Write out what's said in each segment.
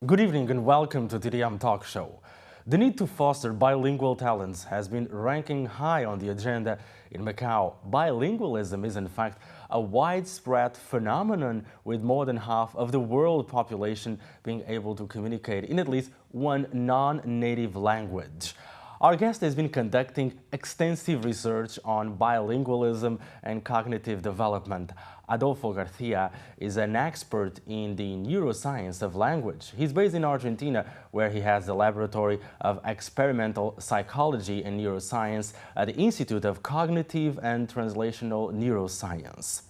Good evening and welcome to TDM Talk Show. The need to foster bilingual talents has been ranking high on the agenda in Macau. Bilingualism is in fact a widespread phenomenon, with more than half of the world population being able to communicate in at least one non-native language. Our guest has been conducting extensive research on bilingualism and cognitive development. Adolfo Garcia is an expert in the neuroscience of language. He's based in Argentina, where he has the Laboratory of Experimental Psychology and Neuroscience at the Institute of Cognitive and Translational Neuroscience.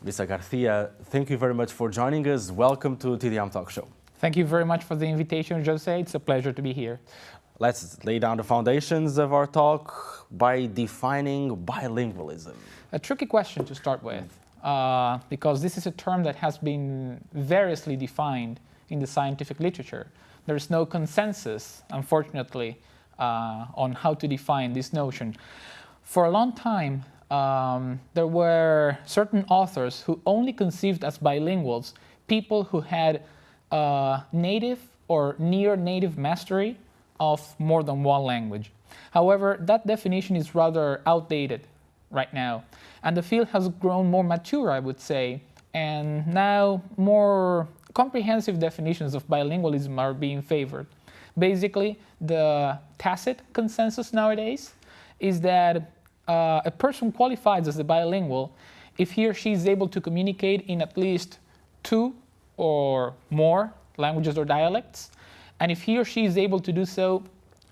Mr. Garcia, thank you very much for joining us. Welcome to TDM Talk Show. Thank you very much for the invitation, Jose. It's a pleasure to be here. Let's lay down the foundations of our talk by defining bilingualism. A tricky question to start with, because this is a term that has been variously defined in the scientific literature. There is no consensus, unfortunately, on how to define this notion. For a long time, there were certain authors who only conceived as bilinguals people who had native or near-native mastery of more than one language. However, that definition is rather outdated right now, and the field has grown more mature, I would say, and now more comprehensive definitions of bilingualism are being favored. Basically, the tacit consensus nowadays is that a person qualifies as a bilingual if he or she is able to communicate in at least 2 or more languages or dialects, and if he or she is able to do so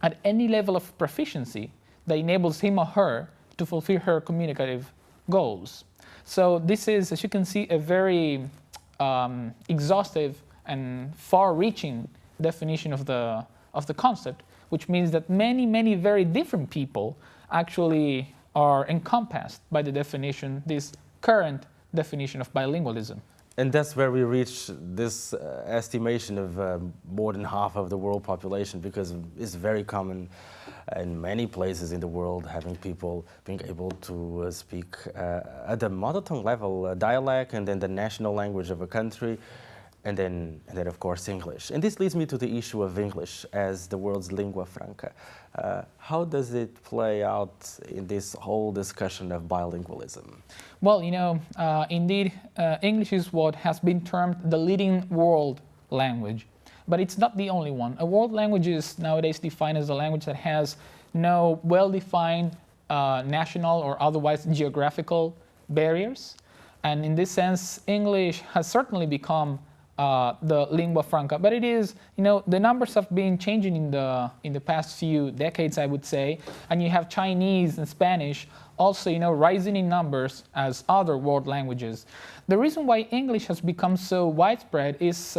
at any level of proficiency that enables him or her to fulfill her communicative goals. So this is, as you can see, a very exhaustive and far-reaching definition of the concept, which means that many very different people actually are encompassed by the definition, this current definition of bilingualism. And that's where we reach this estimation of more than half of the world population, because it's very common in many places in the world having people being able to speak at the mother tongue level, dialect, and then the national language of a country, and then of course English. And this leads me to the issue of English as the world's lingua franca. How does it play out in this whole discussion of bilingualism? Well, indeed, English is what has been termed the leading world language, but it's not the only one. A world language is nowadays defined as a language that has no well-defined national or otherwise geographical barriers, and in this sense, English has certainly become the lingua franca, but it is, the numbers have been changing in the past few decades, I would say, and you have Chinese and Spanish also, rising in numbers as other world languages. The reason why English has become so widespread is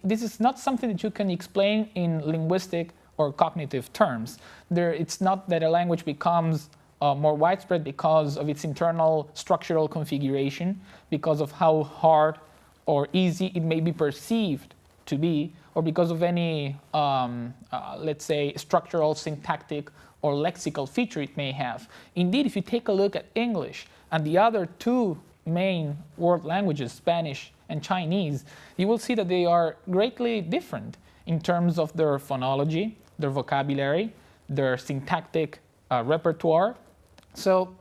this is not something that you can explain in linguistic or cognitive terms. It's not that a language becomes more widespread because of its internal structural configuration, because of how hard or easy it may be perceived to be, or because of any, let's say, structural, syntactic, or lexical feature it may have. Indeed, if you take a look at English and the other 2 main world languages, Spanish and Chinese, you will see that they are greatly different in terms of their phonology, their vocabulary, their syntactic repertoire. So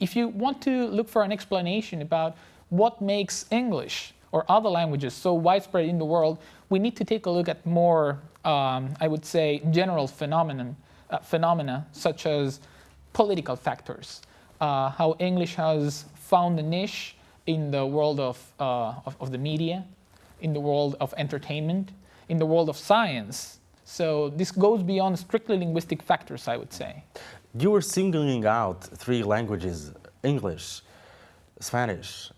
if you want to look for an explanation about what makes English or other languages so widespread in the world, we need to take a look at more, I would say, general phenomena such as political factors, how English has found a niche in the world of the media, in the world of entertainment, in the world of science. So this goes beyond strictly linguistic factors, I would say. You were singling out 3 languages, English, Spanish,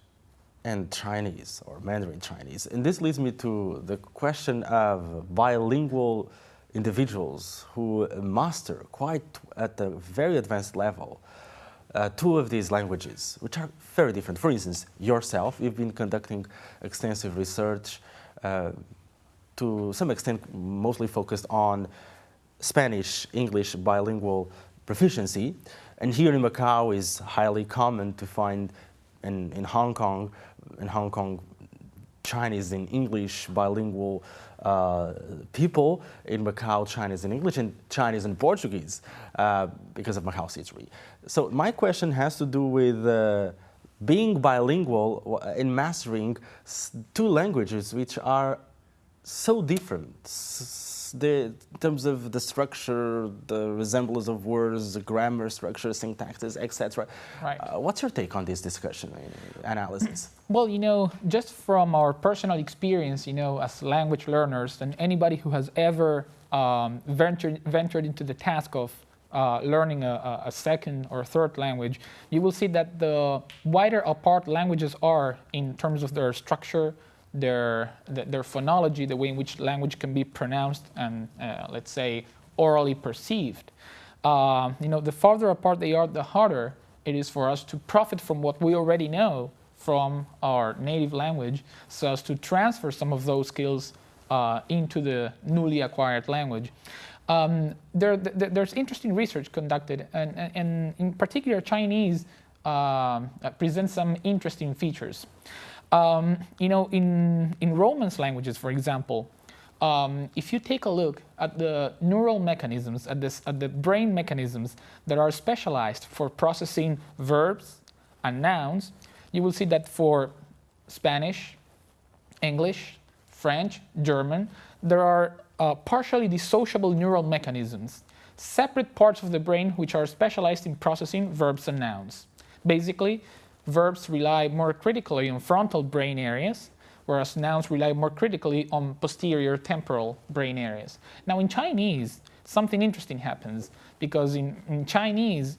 and Chinese, or Mandarin Chinese. And this leads me to the question of bilingual individuals who master quite at a very advanced level 2 of these languages, which are very different. For instance, yourself, you've been conducting extensive research to some extent mostly focused on Spanish, English bilingual proficiency. And here in Macau is highly common to find in Hong Kong, Chinese and English bilingual people in Macau, Chinese and English, and Chinese and Portuguese because of Macau City. So my question has to do with being bilingual in mastering two languages which are so different. In terms of the structure, the resemblance of words, the grammar structure, syntaxes, etc. Right. What's your take on this discussion, analysis? Well, just from our personal experience, as language learners, and anybody who has ever ventured into the task of learning a second or third language, you will see that the wider apart languages are in terms of their structure, their phonology, the way in which language can be pronounced and, let's say, orally perceived. The farther apart they are, the harder it is for us to profit from what we already know from our native language, so as to transfer some of those skills into the newly acquired language. There's interesting research conducted, and in particular, Chinese presents some interesting features. In Romance languages, for example, if you take a look at the neural mechanisms, at the brain mechanisms that are specialized for processing verbs and nouns, you will see that for Spanish, English, French, German, there are partially dissociable neural mechanisms, separate parts of the brain which are specialized in processing verbs and nouns. Basically, verbs rely more critically on frontal brain areas, whereas nouns rely more critically on posterior temporal brain areas. Now, in Chinese, something interesting happens, because in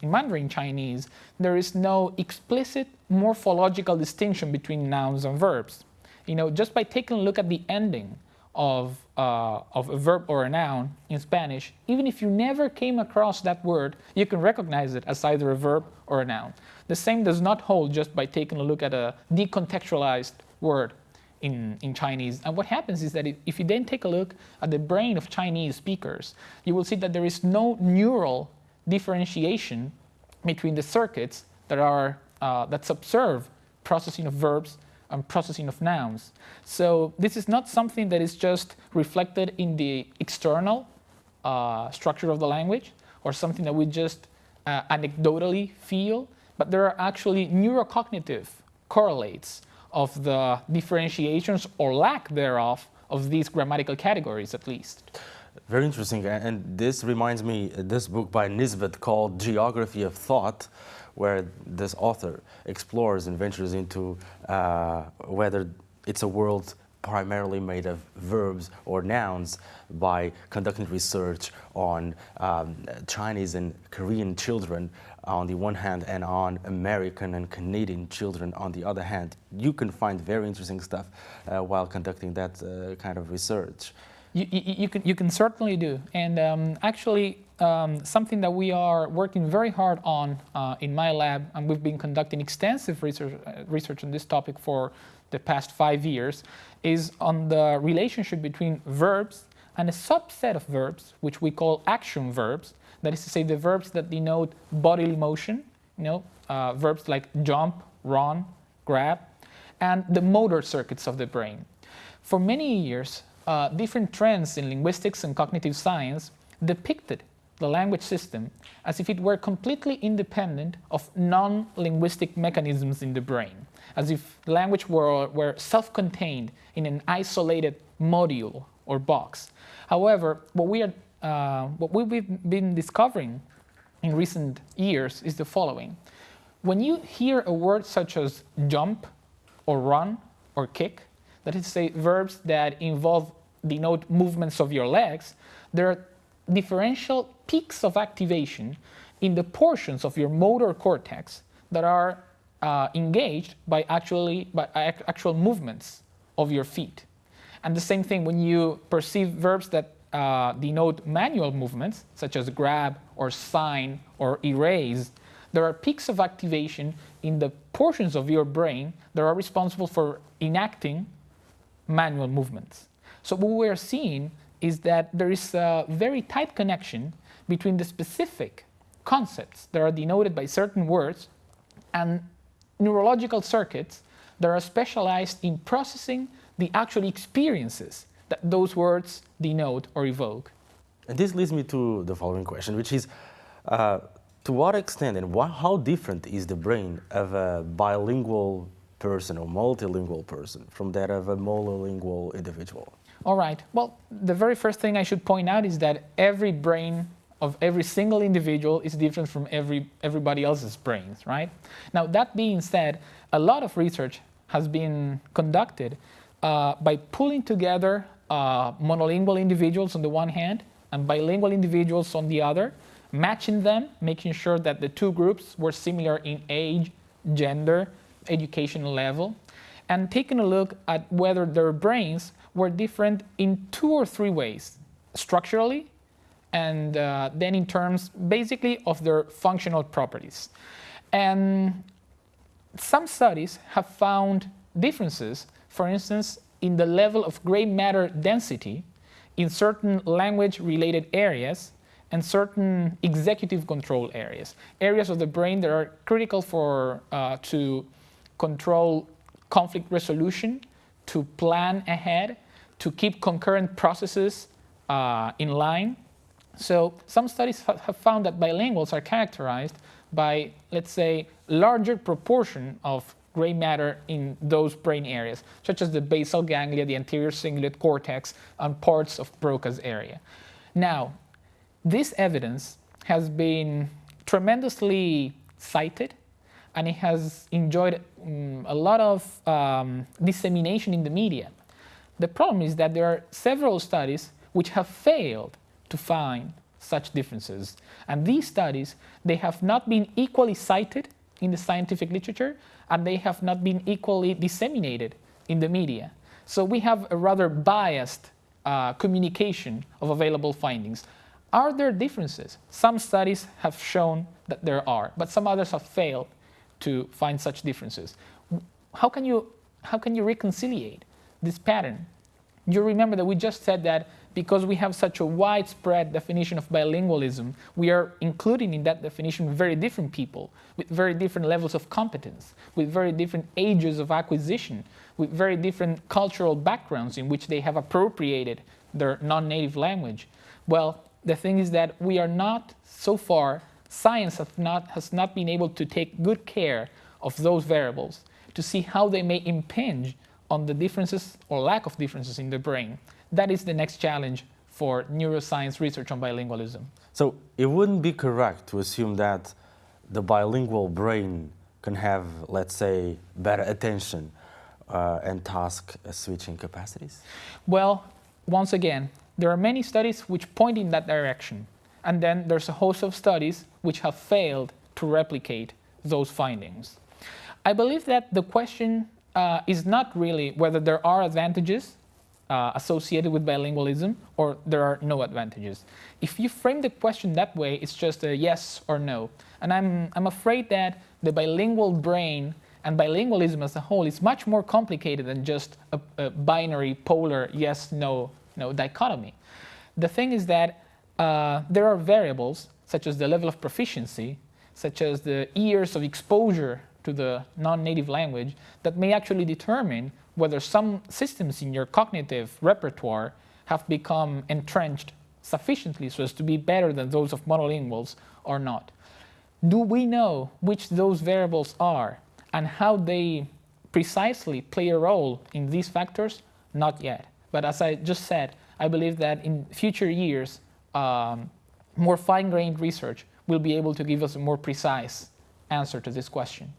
Mandarin Chinese, there is no explicit morphological distinction between nouns and verbs. Just by taking a look at the ending of a verb or a noun in Spanish, even if you never came across that word, you can recognize it as either a verb or a noun. The same does not hold just by taking a look at a decontextualized word in Chinese. And what happens is that if you then take a look at the brain of Chinese speakers, you will see that there is no neural differentiation between the circuits that subserve processing of verbs and processing of nouns. So this is not something that is just reflected in the external structure of the language, or something that we just anecdotally feel, but there are actually neurocognitive correlates of the differentiations or lack thereof of these grammatical categories, at least. Very interesting, and this reminds me this book by Nisbet called Geography of Thought, where this author explores and ventures into whether it's a world primarily made of verbs or nouns by conducting research on Chinese and Korean children on the one hand and on American and Canadian children on the other hand. You can find very interesting stuff while conducting that kind of research. You can certainly do. And actually, something that we are working very hard on in my lab, and we've been conducting extensive research on this topic for the past 5 years, is on the relationship between verbs and a subset of verbs, which we call action verbs. That is to say, the verbs that denote bodily motion, verbs like jump, run, grab, and the motor circuits of the brain. For many years, different trends in linguistics and cognitive science depicted the language system as if it were completely independent of non-linguistic mechanisms in the brain, as if language were self-contained in an isolated module or box. However, what we've been discovering in recent years is the following. When you hear a word such as jump or run or kick, that is to say, verbs that denote movements of your legs, there are differential peaks of activation in the portions of your motor cortex that are engaged by actual movements of your feet. And the same thing when you perceive verbs that denote manual movements, such as grab or sign or erase, there are peaks of activation in the portions of your brain that are responsible for enacting manual movements. So what we are seeing is that there is a very tight connection between the specific concepts that are denoted by certain words and neurological circuits that are specialized in processing the actual experiences that those words denote or evoke. And this leads me to the following question, which is, to what extent and how different is the brain of a bilingual person or multilingual person from that of a monolingual individual? All right. Well, the very first thing I should point out is that every brain of every single individual is different from everybody else's brains, right? Now, that being said, a lot of research has been conducted by pulling together monolingual individuals on the one hand and bilingual individuals on the other, matching them, making sure that the two groups were similar in age, gender, educational level, and taking a look at whether their brains were different in 2 or 3 ways, structurally, and then in terms basically of their functional properties. And some studies have found differences, for instance, in the level of gray matter density in certain language-related areas and certain executive control areas, areas of the brain that are critical for to control conflict resolution, to plan ahead, to keep concurrent processes in line. So some studies have found that bilinguals are characterized by, let's say, larger proportion of gray matter in those brain areas, such as the basal ganglia, the anterior cingulate cortex, and parts of Broca's area. Now, this evidence has been tremendously cited, and it has enjoyed a lot of dissemination in the media. The problem is that there are several studies which have failed to find such differences. And these studies, they have not been equally cited in the scientific literature, and they have not been equally disseminated in the media. So we have a rather biased communication of available findings. Are there differences? Some studies have shown that there are, but some others have failed to find such differences. How can you reconciliate this pattern? You remember that we just said that because we have such a widespread definition of bilingualism, we are including in that definition very different people with very different levels of competence, with very different ages of acquisition, with very different cultural backgrounds in which they have appropriated their non-native language. Well, the thing is that we are not, so far, science has not been able to take good care of those variables to see how they may impinge on the differences or lack of differences in the brain. That is the next challenge for neuroscience research on bilingualism. So it wouldn't be correct to assume that the bilingual brain can have, let's say, better attention and task switching capacities? Well, once again, there are many studies which point in that direction. And then there's a host of studies which have failed to replicate those findings. I believe that the question is not really whether there are advantages associated with bilingualism or there are no advantages. If you frame the question that way, it's just a yes or no. And I'm afraid that the bilingual brain and bilingualism as a whole is much more complicated than just a binary, polar yes-no dichotomy. The thing is that there are variables, such as the level of proficiency, such as the years of exposure to the non-native language, that may actually determine whether some systems in your cognitive repertoire have become entrenched sufficiently so as to be better than those of monolinguals or not. Do we know which those variables are and how they precisely play a role in these factors? Not yet. But as I just said, I believe that in future years, more fine-grained research will be able to give us a more precise answer to this question.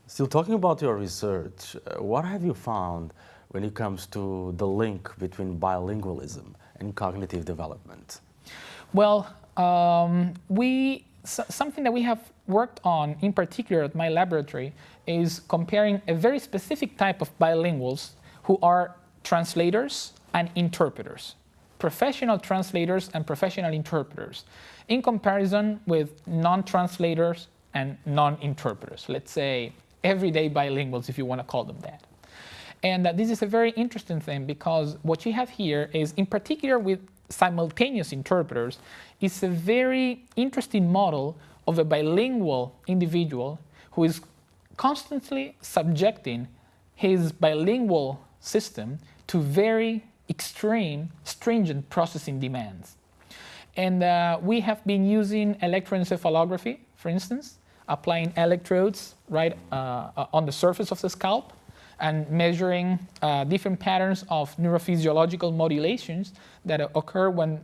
Still talking about your research, what have you found when it comes to the link between bilingualism and cognitive development? Well, something that we have worked on, in particular at my laboratory, is comparing a very specific type of bilinguals who are translators and interpreters, professional translators and professional interpreters, in comparison with non-translators and non-interpreters, let's say everyday bilinguals, if you want to call them that. And this is a very interesting thing because what you have here is, in particular with simultaneous interpreters, is a very interesting model of a bilingual individual who is constantly subjecting his bilingual system to very extreme, stringent processing demands. And we have been using electroencephalography, for instance, applying electrodes right on the surface of the scalp and measuring different patterns of neurophysiological modulations that occur when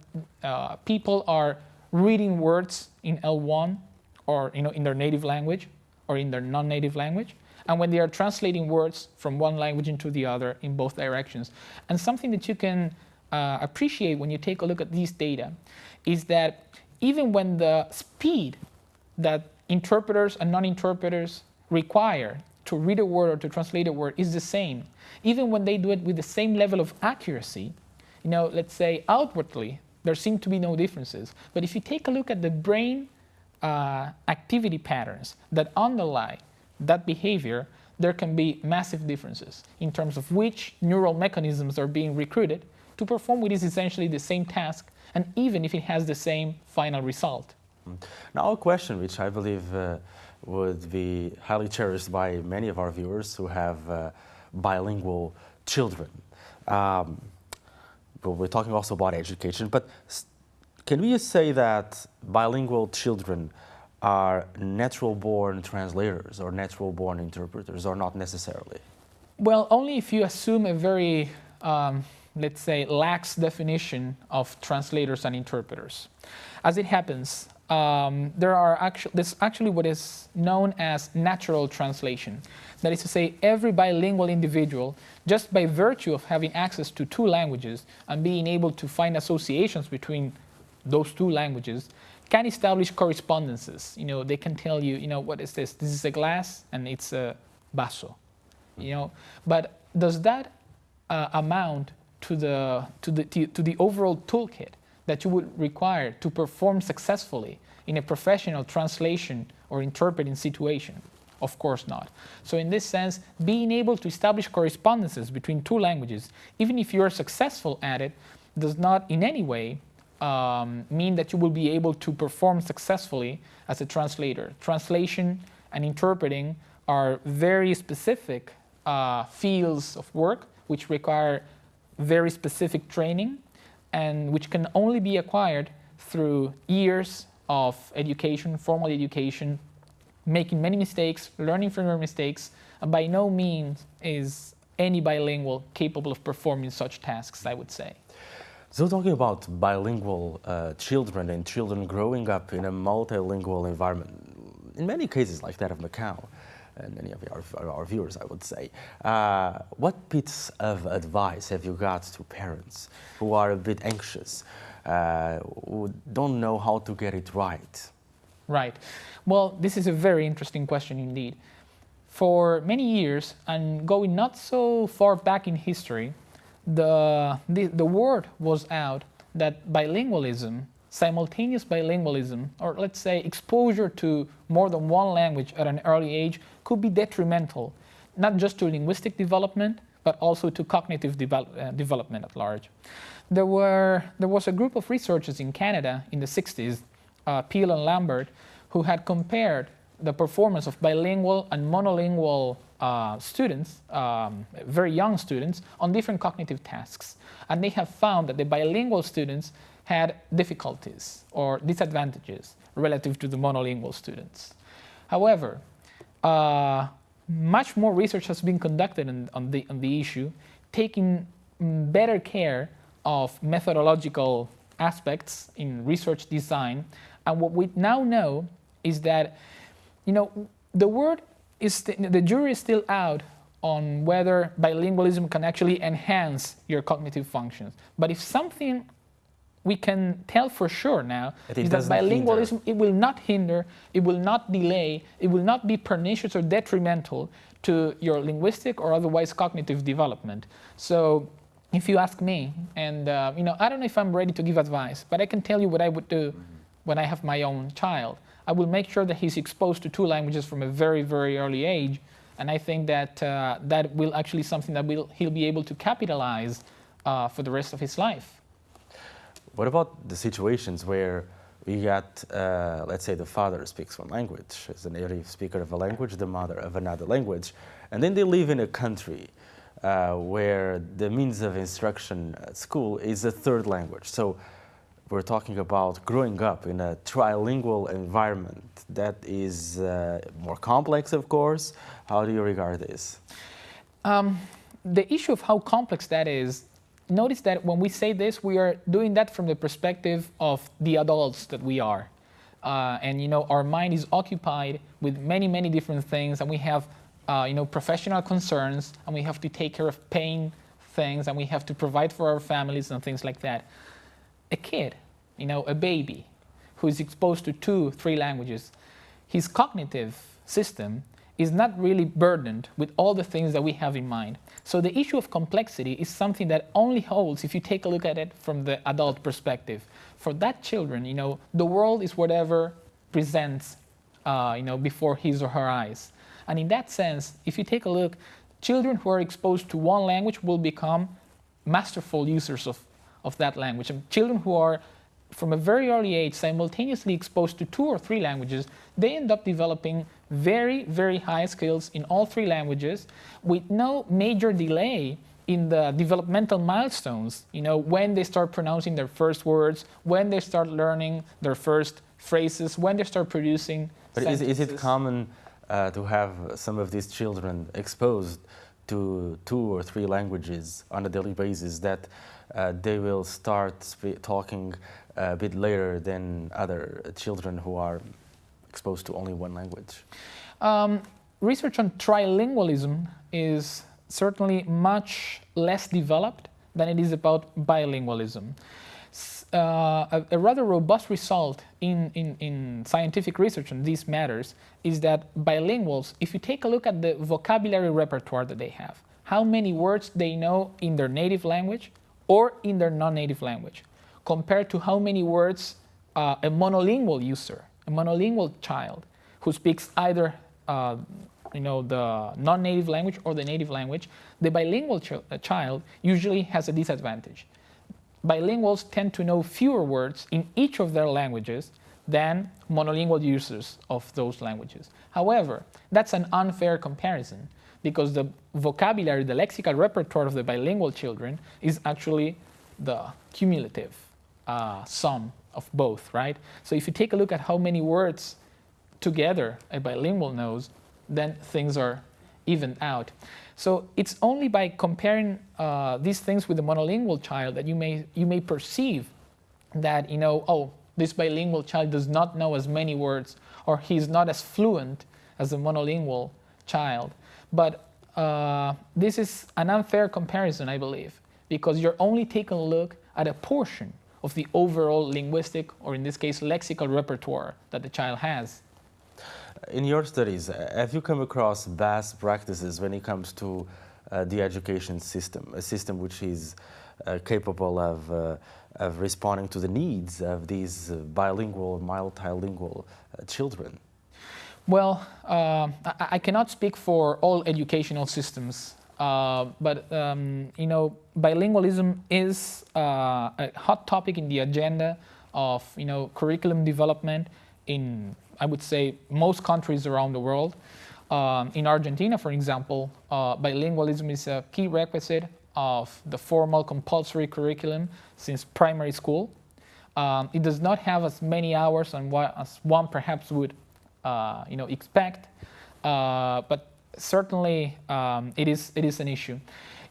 people are reading words in L1 or in their native language or in their non-native language, and when they are translating words from one language into the other in both directions. And something that you can appreciate when you take a look at these data is that even when the speed that interpreters and non-interpreters require to read a word or to translate a word is the same, even when they do it with the same level of accuracy, let's say outwardly, there seem to be no differences. But if you take a look at the brain activity patterns that underlie that behavior, there can be massive differences in terms of which neural mechanisms are being recruited to perform what is essentially the same task, and even if it has the same final result. Now, a question which I believe would be highly cherished by many of our viewers who have bilingual children. But we're talking also about education, but can we say that bilingual children are natural-born translators or natural-born interpreters, or not necessarily? Well, only if you assume a very, let's say, lax definition of translators and interpreters. As it happens, there's actually what is known as natural translation. That is to say, every bilingual individual, just by virtue of having access to two languages and being able to find associations between those two languages, can establish correspondences. They can tell you, what is this? This is a glass and it's a vaso. But does that amount to the overall toolkit that you would require to perform successfully in a professional translation or interpreting situation? Of course not. So in this sense, being able to establish correspondences between two languages, even if you're successful at it, does not in any way mean that you will be able to perform successfully as a translator. Translation and interpreting are very specific fields of work which require very specific training and which can only be acquired through years of education, formal education, making many mistakes, learning from your mistakes, and by no means is any bilingual capable of performing such tasks, I would say. So talking about bilingual children and children growing up in a multilingual environment, in many cases like that of Macau, and many of our viewers, I would say, what bits of advice have you got to parents who are a bit anxious, who don't know how to get it right? Right. Well, this is a very interesting question indeed. For many years, and going not so far back in history, the word was out that bilingualism, simultaneous bilingualism, or let's say exposure to more than one language at an early age could be detrimental, not just to linguistic development, but also to cognitive development at large. There was a group of researchers in Canada in the 60s, Peel and Lambert, who had compared the performance of bilingual and monolingual students, very young students, on different cognitive tasks. And they have found that the bilingual students had difficulties or disadvantages relative to the monolingual students. However, much more research has been conducted on the issue, taking better care of methodological aspects in research design. And what we now know is that, the jury is still out on whether bilingualism can actually enhance your cognitive functions. But if something we can tell for sure now is that bilingualism, it will not hinder, it will not delay, it will not be pernicious or detrimental to your linguistic or otherwise cognitive development. So if you ask me, and I don't know if I'm ready to give advice, but I can tell you what I would do when I have my own child. I will make sure that he's exposed to two languages from a very, very early age, and I think that that will actually something that he'll be able to capitalize for the rest of his life. What about the situations where we got, let's say the father speaks one language, is a native speaker of a language, the mother of another language, and then they live in a country where the means of instruction at school is a third language. So we're talking about growing up in a trilingual environment that is more complex, of course. How do you regard this? The issue of how complex that is, notice that when we say this, we are doing that from the perspective of the adults that we are. And our mind is occupied with many, many different things, and we have professional concerns, and we have to take care of paying things, and we have to provide for our families and things like that. A kid, a baby who is exposed to 2, 3 languages, his cognitive system is not really burdened with all the things that we have in mind. So the issue of complexity is something that only holds if you take a look at it from the adult perspective. For that children, the world is whatever presents, before his or her eyes. And in that sense, if you take a look, children who are exposed to one language will become masterful users of that language. And children who are, from a very early age, simultaneously exposed to 2 or 3 languages, they end up developing very, very high skills in all 3 languages with no major delay in the developmental milestones, when they start pronouncing their first words, when they start learning their first phrases, when they start producing sentences. Is it common to have some of these children exposed to 2 or 3 languages on a daily basis that they will start talking a bit later than other children who are exposed to only one language? Research on trilingualism is certainly much less developed than it is about bilingualism. A rather robust result in scientific research on these matters is that bilinguals, if you take a look at the vocabulary repertoire that they have, how many words they know in their native language or in their non-native language, compared to how many words a monolingual user, a monolingual child who speaks either the non-native language or the native language, the bilingual child usually has a disadvantage. Bilinguals tend to know fewer words in each of their languages than monolingual users of those languages. However, that's an unfair comparison because the vocabulary, the lexical repertoire of the bilingual children is actually the cumulative sum of both, right? So if you take a look at how many words together a bilingual knows, then things are evened out. So it's only by comparing these things with the monolingual child that you may perceive that this bilingual child does not know as many words, or he's not as fluent as a monolingual child. But this is an unfair comparison, I believe, because you're only taking a look at a portion of the overall linguistic, or in this case, lexical repertoire that the child has. In your studies, have you come across best practices when it comes to the education system, a system which is capable of responding to the needs of these bilingual, multilingual children? Well, I cannot speak for all educational systems, but bilingualism is a hot topic in the agenda of curriculum development in, I would say, most countries around the world. In Argentina, for example, bilingualism is a key requisite of the formal compulsory curriculum since primary school. It does not have as many hours as one perhaps would expect, but certainly it is an issue.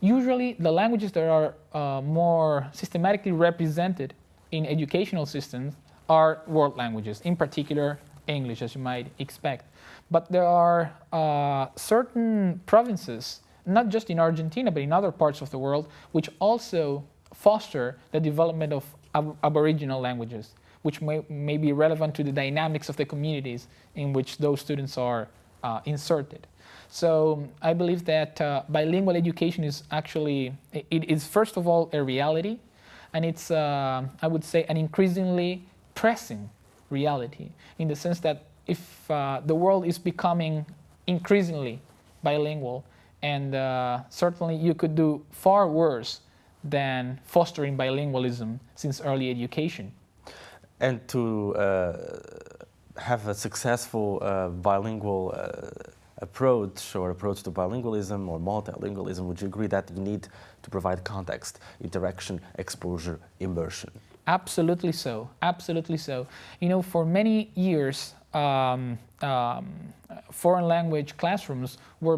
Usually, the languages that are more systematically represented in educational systems are world languages, in particular English, as you might expect. But there are certain provinces, not just in Argentina, but in other parts of the world, which also foster the development of Aboriginal languages, which may be relevant to the dynamics of the communities in which those students are inserted. So I believe that bilingual education is actually, it is first of all a reality, and it's, I would say, an increasingly pressing reality, in the sense that if the world is becoming increasingly bilingual, and certainly you could do far worse than fostering bilingualism since early education. And to have a successful bilingual approach to bilingualism or multilingualism, would you agree that you need to provide context, interaction, exposure, immersion? Absolutely so. Absolutely so. You know, for many years, foreign language classrooms were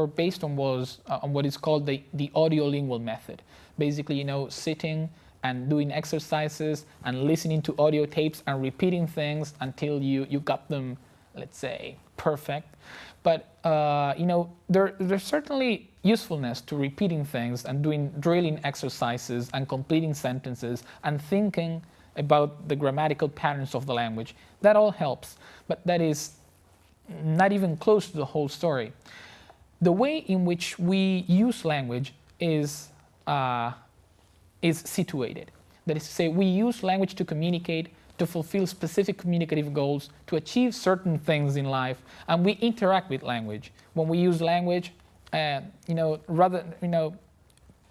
based on what is called the audiolingual method. Basically, you know, sitting and doing exercises and listening to audio tapes and repeating things until you got them, let's say, perfect. But you know, there's certainly usefulness to repeating things and doing drilling exercises and completing sentences and thinking about the grammatical patterns of the language. That all helps, but that is not even close to the whole story. The way in which we use language is situated. That is to say, we use language to communicate, to fulfill specific communicative goals, to achieve certain things in life, and we interact with language. When we use language, you know,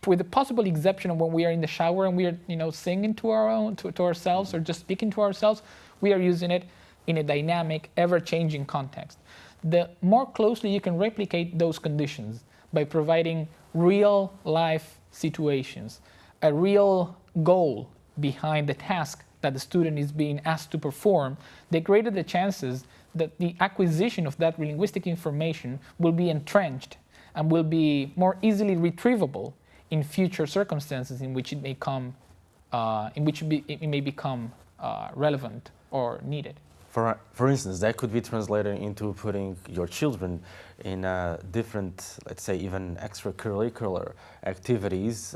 with the possible exception of when we are in the shower and we are, you know, singing to ourselves or just speaking to ourselves, we are using it in a dynamic, ever-changing context. The more closely you can replicate those conditions by providing real-life situations, a real goal behind the task that the student is being asked to perform, the greater the chances that the acquisition of that linguistic information will be entrenched and will be more easily retrievable in future circumstances in which it may come, it may become relevant or needed. For instance, that could be translated into putting your children in different, let's say, even extracurricular activities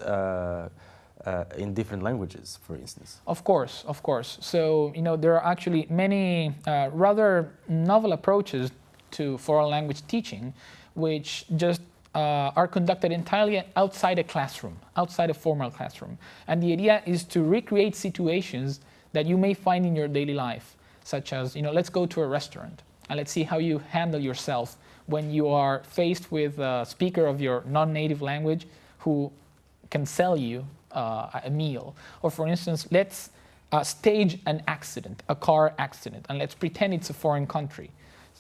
in different languages, for instance. Of course, of course. So, you know, there are actually many rather novel approaches to foreign language teaching, which just are conducted entirely outside a classroom, outside a formal classroom. And the idea is to recreate situations that you may find in your daily life, such as, you know, let's go to a restaurant and let's see how you handle yourself when you are faced with a speaker of your non-native language who can sell you a meal. Or for instance, let's stage an accident, a car accident, and let's pretend it's a foreign country.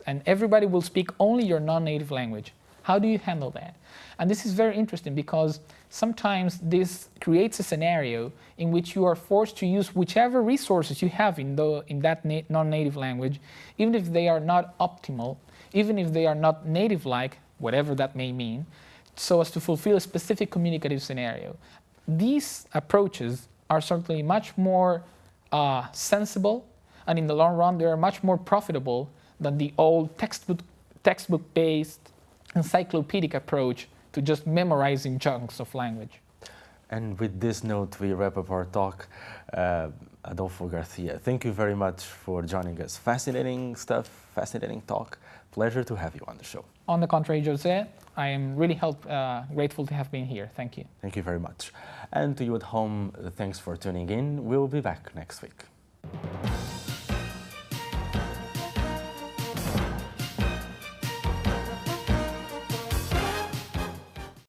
And everybody will speak only your non-native language. How do you handle that? And this is very interesting because sometimes this creates a scenario in which you are forced to use whichever resources you have in that non-native language, even if they are not optimal, even if they are not native-like, whatever that may mean, so as to fulfill a specific communicative scenario. These approaches are certainly much more sensible, and in the long run, they are much more profitable than the old textbook-based encyclopedic approach to just memorizing chunks of language. And with this note, we wrap up our talk. Adolfo Garcia, thank you very much for joining us. Fascinating stuff, fascinating talk. Pleasure to have you on the show. On the contrary, Jose, I am really grateful to have been here. Thank you. Thank you very much. And to you at home, thanks for tuning in. We'll be back next week.